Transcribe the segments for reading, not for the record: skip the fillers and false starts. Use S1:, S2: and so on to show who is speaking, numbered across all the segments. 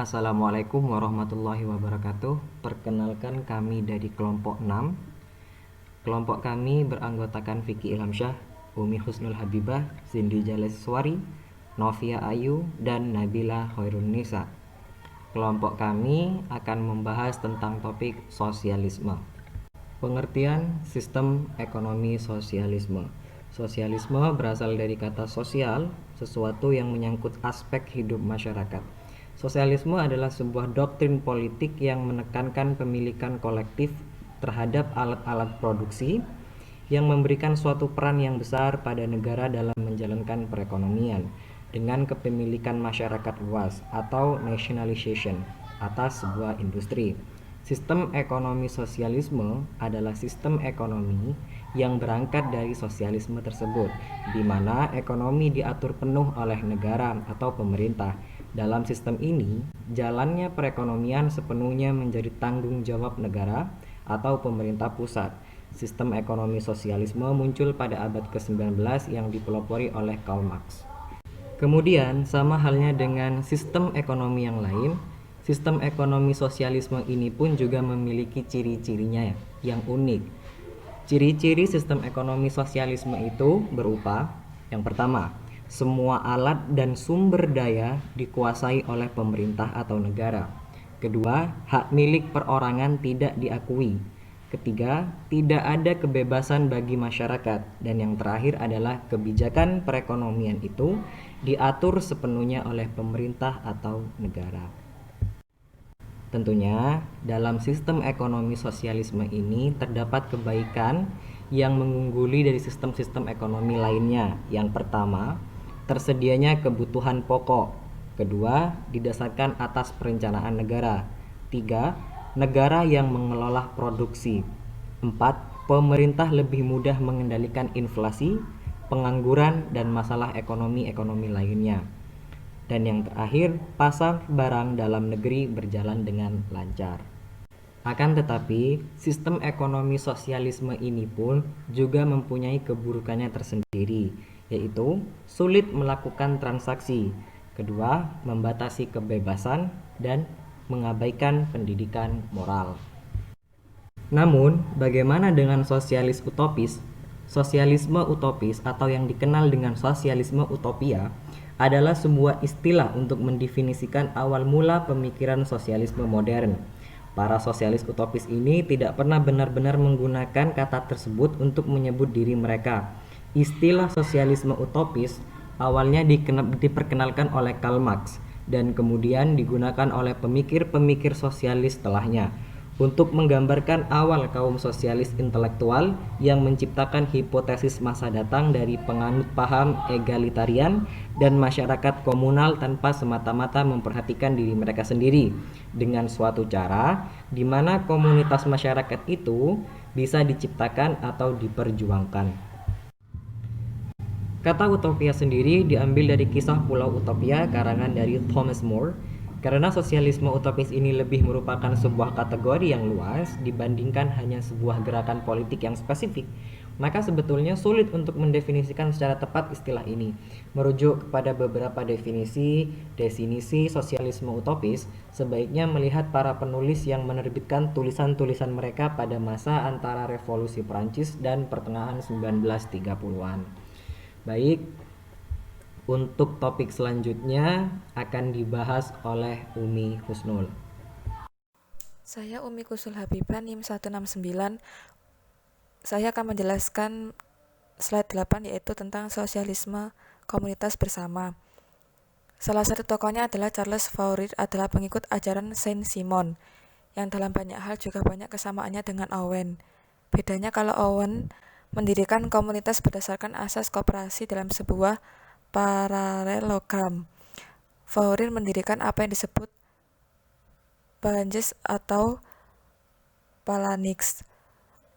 S1: Assalamualaikum warahmatullahi wabarakatuh. Perkenalkan kami dari kelompok 6. Kelompok kami beranggotakan Vicky Ilhamsyah, Umi Husnul Habibah, Cindy Jaleswari, Novia Ayu, dan Nabila Khairunisa. Kelompok kami akan membahas tentang topik sosialisme. Pengertian sistem ekonomi sosialisme. Sosialisme berasal dari kata sosial, sesuatu yang menyangkut aspek hidup masyarakat. Sosialisme adalah sebuah doktrin politik yang menekankan pemilikan kolektif terhadap alat-alat produksi yang memberikan suatu peran yang besar pada negara dalam menjalankan perekonomian dengan kepemilikan masyarakat luas atau nationalization atas sebuah industri. Sistem ekonomi sosialisme adalah sistem ekonomi yang berangkat dari sosialisme tersebut, di mana ekonomi diatur penuh oleh negara atau pemerintah. Dalam sistem ini, jalannya perekonomian sepenuhnya menjadi tanggung jawab negara atau pemerintah pusat. Sistem ekonomi sosialisme muncul pada abad ke-19 yang dipelopori oleh Karl Marx. Kemudian, sama halnya dengan sistem ekonomi yang lain, sistem ekonomi sosialisme ini pun juga memiliki ciri-cirinya yang unik. Ciri-ciri sistem ekonomi sosialisme itu berupa: yang pertama, semua alat dan sumber daya dikuasai oleh pemerintah atau negara. Kedua, hak milik perorangan tidak diakui. Ketiga, tidak ada kebebasan bagi masyarakat. Dan yang terakhir adalah kebijakan perekonomian itu diatur sepenuhnya oleh pemerintah atau negara. Tentunya, dalam sistem ekonomi sosialisme ini terdapat kebaikan yang mengungguli dari sistem-sistem ekonomi lainnya. Yang pertama, tersedianya kebutuhan pokok. Kedua, didasarkan atas perencanaan negara. Tiga, negara yang mengelola produksi. Empat, pemerintah lebih mudah mengendalikan inflasi, pengangguran, dan masalah ekonomi lainnya. Dan yang terakhir, pasar barang dalam negeri berjalan dengan lancar. Akan tetapi, sistem ekonomi sosialisme ini pun juga mempunyai keburukannya tersendiri, yaitu sulit melakukan transaksi. Kedua, membatasi kebebasan dan mengabaikan pendidikan moral. Namun, bagaimana dengan sosialis utopis? Sosialisme utopis atau yang dikenal dengan sosialisme utopia adalah sebuah istilah untuk mendefinisikan awal mula pemikiran sosialisme modern. Para sosialis utopis ini tidak pernah benar-benar menggunakan kata tersebut untuk menyebut diri mereka. Istilah sosialisme utopis awalnya diperkenalkan oleh Karl Marx dan kemudian digunakan oleh pemikir-pemikir sosialis setelahnya untuk menggambarkan awal kaum sosialis intelektual yang menciptakan hipotesis masa datang dari penganut paham egalitarian dan masyarakat komunal tanpa semata-mata memperhatikan diri mereka sendiri, dengan suatu cara di mana komunitas masyarakat itu bisa diciptakan atau diperjuangkan. Kata utopia sendiri diambil dari kisah Pulau Utopia karangan dari Thomas More. Karena sosialisme utopis ini lebih merupakan sebuah kategori yang luas dibandingkan hanya sebuah gerakan politik yang spesifik, maka sebetulnya sulit untuk mendefinisikan secara tepat istilah ini. Merujuk kepada beberapa definisi sosialisme utopis, sebaiknya melihat para penulis yang menerbitkan tulisan-tulisan mereka pada masa antara Revolusi Perancis dan pertengahan 1930-an. Baik, untuk topik selanjutnya akan dibahas oleh Umi Husnul.
S2: Saya Umi Kusul Habibah NIM 169. Saya akan menjelaskan slide 8 yaitu tentang sosialisme komunitas bersama. Salah satu tokohnya adalah Charles Fourier, adalah pengikut ajaran Saint-Simon yang dalam banyak hal juga banyak kesamaannya dengan Owen. Bedanya kalau Owen mendirikan komunitas berdasarkan asas koperasi dalam sebuah paralelogram. Fourier mendirikan apa yang disebut phalanges atau phalanx,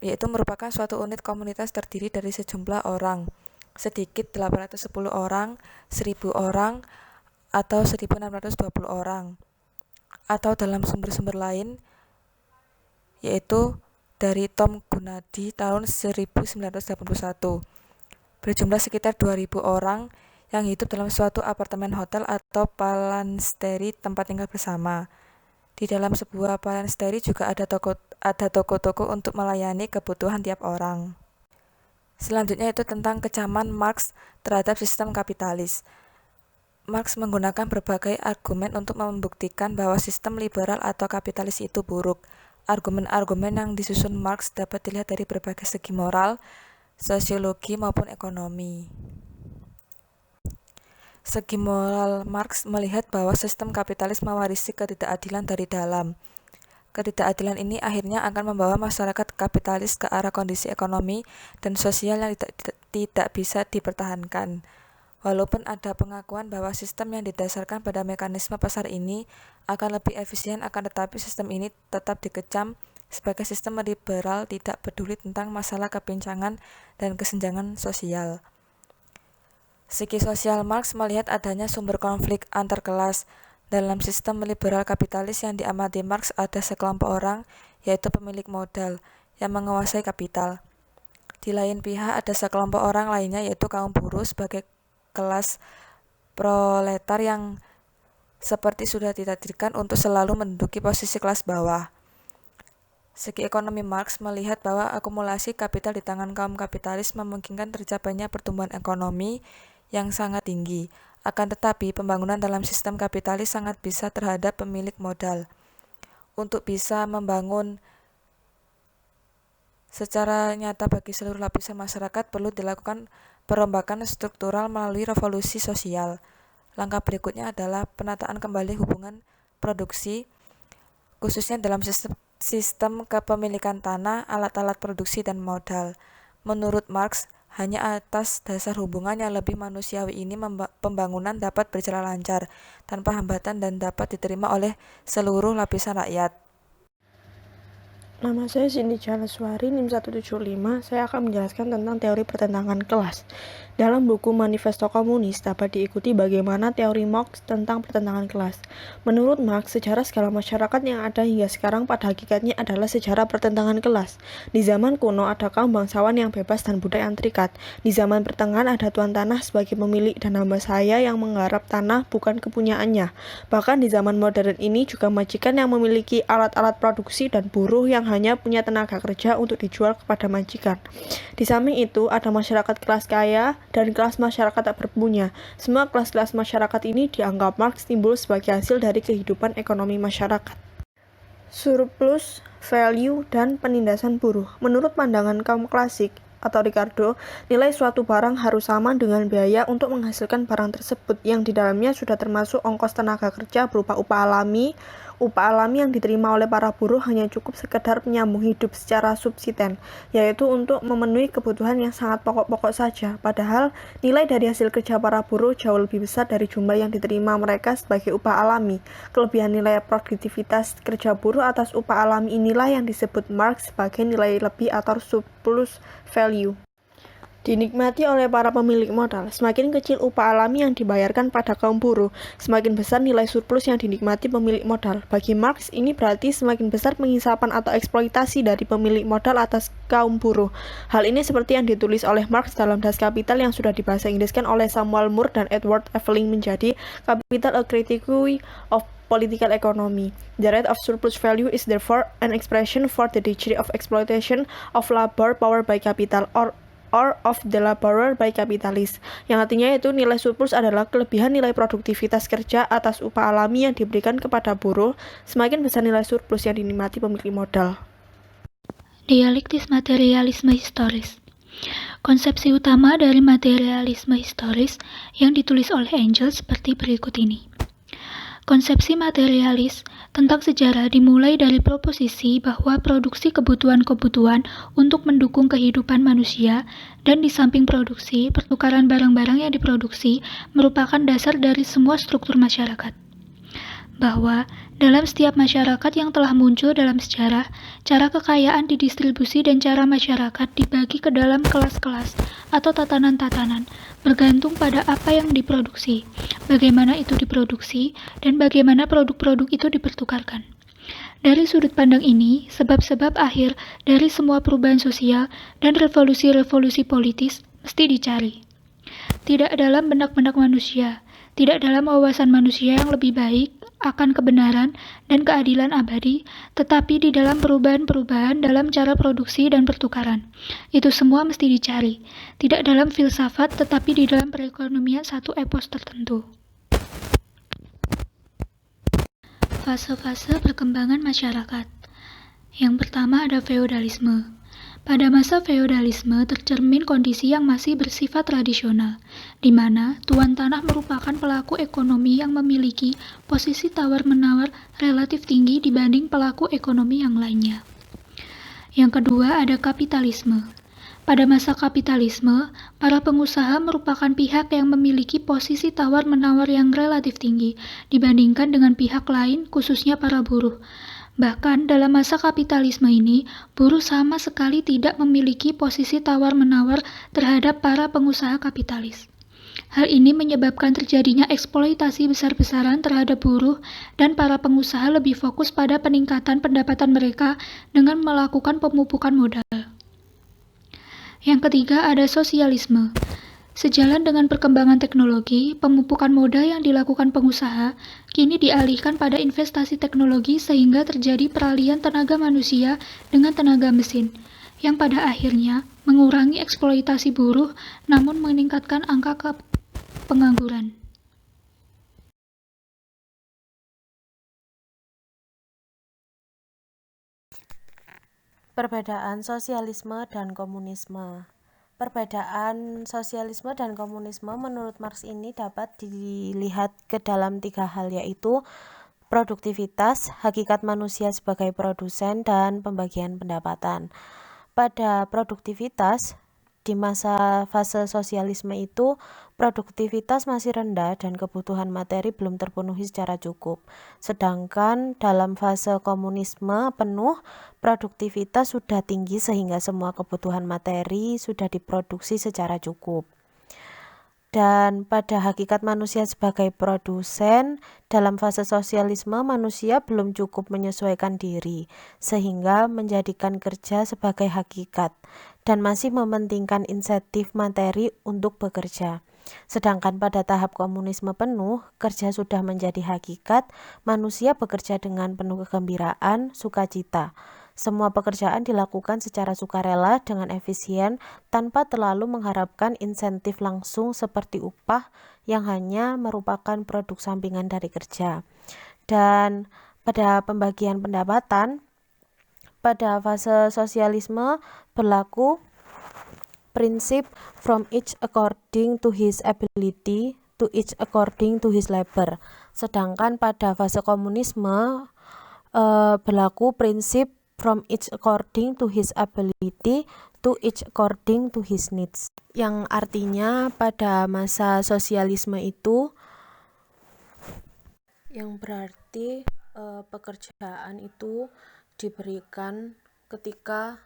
S2: yaitu merupakan suatu unit komunitas terdiri dari sejumlah orang, sedikit 810 orang, 1000 orang, atau 1620 orang, atau dalam sumber-sumber lain, yaitu dari Tom Gunadi tahun 1981, berjumlah sekitar 2000 orang yang hidup dalam suatu apartemen hotel atau phalansteri tempat tinggal bersama. Di dalam sebuah phalansteri juga ada toko-toko untuk melayani kebutuhan tiap orang. Selanjutnya itu tentang kecaman Marx terhadap sistem kapitalis. Marx menggunakan berbagai argumen untuk membuktikan bahwa sistem liberal atau kapitalis itu buruk. Argumen-argumen yang disusun Marx dapat dilihat dari berbagai segi moral, sosiologi maupun ekonomi. Segi moral, Marx melihat bahwa sistem kapitalis mewarisi ketidakadilan dari dalam. Ketidakadilan ini akhirnya akan membawa masyarakat kapitalis ke arah kondisi ekonomi dan sosial yang tidak bisa dipertahankan. Walaupun ada pengakuan bahwa sistem yang didasarkan pada mekanisme pasar ini akan lebih efisien, akan tetapi sistem ini tetap dikecam sebagai sistem liberal tidak peduli tentang masalah kepincangan dan kesenjangan sosial. Segi sosial, Marx melihat adanya sumber konflik antar kelas. Dalam sistem liberal kapitalis yang diamati Marx ada sekelompok orang, yaitu pemilik modal, yang menguasai kapital. Di lain pihak ada sekelompok orang lainnya, yaitu kaum buruh sebagai kelas proletar yang seperti sudah ditakdirkan untuk selalu menduduki posisi kelas bawah. Segi ekonomi, Marx melihat bahwa akumulasi kapital di tangan kaum kapitalis memungkinkan tercapainya pertumbuhan ekonomi yang sangat tinggi. Akan tetapi, pembangunan dalam sistem kapitalis sangat bisa terhadap pemilik modal. Untuk bisa membangun secara nyata bagi seluruh lapisan masyarakat, perlu dilakukan perombakan struktural melalui revolusi sosial. Langkah berikutnya adalah penataan kembali hubungan produksi, khususnya dalam sistem kepemilikan tanah, alat-alat produksi, dan modal. Menurut Marx, hanya atas dasar hubungan yang lebih manusiawi ini pembangunan dapat berjalan lancar, tanpa hambatan dan dapat diterima oleh seluruh lapisan rakyat.
S3: Nama saya Cindy Jaleswari, NIM 175. Saya akan menjelaskan tentang teori pertentangan kelas. Dalam buku Manifesto Komunis dapat diikuti bagaimana teori Marx tentang pertentangan kelas. Menurut Marx, sejarah skala masyarakat yang ada hingga sekarang pada hakikatnya adalah sejarah pertentangan kelas. Di zaman kuno ada kaum bangsawan yang bebas dan budaya yang terikat. Di zaman pertengahan ada tuan tanah sebagai pemilik dan hamba sahaya yang menggarap tanah bukan kepunyaannya. Bahkan di zaman modern ini juga majikan yang memiliki alat-alat produksi dan buruh yang hanya punya tenaga kerja untuk dijual kepada majikan. Di samping itu ada masyarakat kelas kaya dan kelas masyarakat tak berpunya. Semua kelas-kelas masyarakat ini dianggap Marx timbul sebagai hasil dari kehidupan ekonomi masyarakat. Surplus, value, dan penindasan buruh. Menurut pandangan kaum klasik atau Ricardo, nilai suatu barang harus sama dengan biaya untuk menghasilkan barang tersebut yang di dalamnya sudah termasuk ongkos tenaga kerja berupa upah alami. Upah alami yang diterima oleh para buruh hanya cukup sekedar menyambung hidup secara subsisten, yaitu untuk memenuhi kebutuhan yang sangat pokok-pokok saja. Padahal nilai dari hasil kerja para buruh jauh lebih besar dari jumlah yang diterima mereka sebagai upah alami. Kelebihan nilai produktivitas kerja buruh atas upah alami inilah yang disebut Marx sebagai nilai lebih atau surplus value. Dinikmati oleh para pemilik modal. Semakin kecil upah alami yang dibayarkan pada kaum buruh, semakin besar nilai surplus yang dinikmati pemilik modal. Bagi Marx, ini berarti semakin besar pengisapan atau eksploitasi dari pemilik modal atas kaum buruh. Hal ini seperti yang ditulis oleh Marx dalam Das Kapital yang sudah dibahasa Inggriskan oleh Samuel Moore dan Edward Eveling menjadi Capital, A Critique of Political Economy. The rate of surplus value is therefore an expression for the degree of exploitation of labor power by capital or of the laborer by capitalist, yang artinya itu nilai surplus adalah kelebihan nilai produktivitas kerja atas upah alami yang diberikan kepada buruh. Semakin besar nilai surplus yang dinikmati pemilik modal.
S4: Dialektis materialisme historis. Konsepsi utama dari materialisme historis yang ditulis oleh Engels seperti berikut ini. Konsepsi materialis tentang sejarah dimulai dari proposisi bahwa produksi kebutuhan-kebutuhan untuk mendukung kehidupan manusia dan di samping produksi, pertukaran barang-barang yang diproduksi merupakan dasar dari semua struktur masyarakat. Bahwa dalam setiap masyarakat yang telah muncul dalam sejarah, cara kekayaan didistribusi dan cara masyarakat dibagi ke dalam kelas-kelas atau tatanan-tatanan, bergantung pada apa yang diproduksi, bagaimana itu diproduksi, dan bagaimana produk-produk itu dipertukarkan. Dari sudut pandang ini, sebab-sebab akhir dari semua perubahan sosial dan revolusi-revolusi politis mesti dicari. tidak dalam benak-benak manusia, tidak dalam wawasan manusia yang lebih baik akan kebenaran dan keadilan abadi, tetapi di dalam perubahan-perubahan dalam cara produksi dan pertukaran. Itu semua mesti dicari, tidak dalam filsafat tetapi di dalam perekonomian satu epos tertentu. Fase-fase perkembangan masyarakat. Yang pertama ada feodalisme. Pada masa feodalisme tercermin kondisi yang masih bersifat tradisional, di mana tuan tanah merupakan pelaku ekonomi yang memiliki posisi tawar-menawar relatif tinggi dibanding pelaku ekonomi yang lainnya. Yang kedua ada kapitalisme. Pada masa kapitalisme, para pengusaha merupakan pihak yang memiliki posisi tawar-menawar yang relatif tinggi dibandingkan dengan pihak lain, khususnya para buruh. Bahkan dalam masa kapitalisme ini, buruh sama sekali tidak memiliki posisi tawar-menawar terhadap para pengusaha kapitalis. Hal ini menyebabkan terjadinya eksploitasi besar-besaran terhadap buruh dan para pengusaha lebih fokus pada peningkatan pendapatan mereka dengan melakukan pemupukan modal. Yang ketiga ada sosialisme. Sejalan dengan perkembangan teknologi, pemupukan modal yang dilakukan pengusaha kini dialihkan pada investasi teknologi sehingga terjadi peralihan tenaga manusia dengan tenaga mesin, yang pada akhirnya mengurangi eksploitasi buruh namun meningkatkan angka pengangguran.
S5: Perbedaan sosialisme dan komunisme. Perbedaan sosialisme dan komunisme menurut Marx ini dapat dilihat ke dalam 3 hal, yaitu produktivitas, hakikat manusia sebagai produsen, dan pembagian pendapatan. Pada produktivitas, di masa fase sosialisme itu produktivitas masih rendah dan kebutuhan materi belum terpenuhi secara cukup. Sedangkan dalam fase komunisme penuh, produktivitas sudah tinggi sehingga semua kebutuhan materi sudah diproduksi secara cukup. Dan pada hakikat manusia sebagai produsen, dalam fase sosialisme manusia belum cukup menyesuaikan diri, sehingga menjadikan kerja sebagai hakikat, dan masih mementingkan insentif materi untuk bekerja. Sedangkan pada tahap komunisme penuh, kerja sudah menjadi hakikat, manusia bekerja dengan penuh kegembiraan, sukacita. Semua pekerjaan dilakukan secara sukarela dengan efisien tanpa terlalu mengharapkan insentif langsung seperti upah yang hanya merupakan produk sampingan dari kerja. Dan pada pembagian pendapatan, pada fase sosialisme berlaku prinsip from each according to his ability to each according to his labor. Sedangkan pada fase komunisme berlaku prinsip from each according to his ability to each according to his needs. Yang artinya pada masa sosialisme itu yang berarti pekerjaan itu diberikan ketika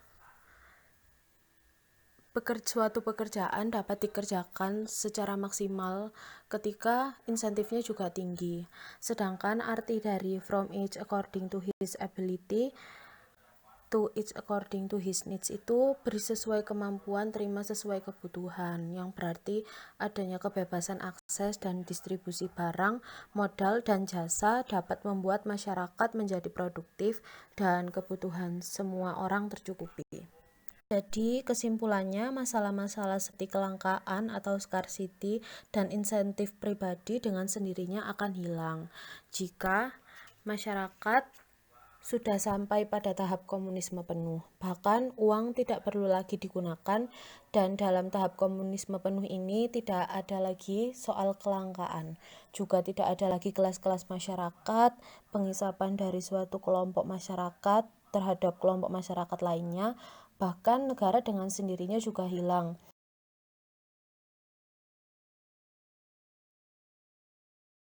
S5: suatu pekerjaan dapat dikerjakan secara maksimal ketika insentifnya juga tinggi. Sedangkan arti dari from each according to his ability to each according to his needs itu beri sesuai kemampuan, terima sesuai kebutuhan, yang berarti adanya kebebasan akses dan distribusi barang, modal, dan jasa dapat membuat masyarakat menjadi produktif dan kebutuhan semua orang tercukupi. Jadi kesimpulannya, masalah-masalah seperti kelangkaan atau scarcity dan insentif pribadi dengan sendirinya akan hilang jika masyarakat sudah sampai pada tahap komunisme penuh. Bahkan uang tidak perlu lagi digunakan, dan dalam tahap komunisme penuh ini tidak ada lagi soal kelangkaan. Juga tidak ada lagi kelas-kelas masyarakat, pengisapan dari suatu kelompok masyarakat terhadap kelompok masyarakat lainnya. Bahkan negara dengan sendirinya juga hilang.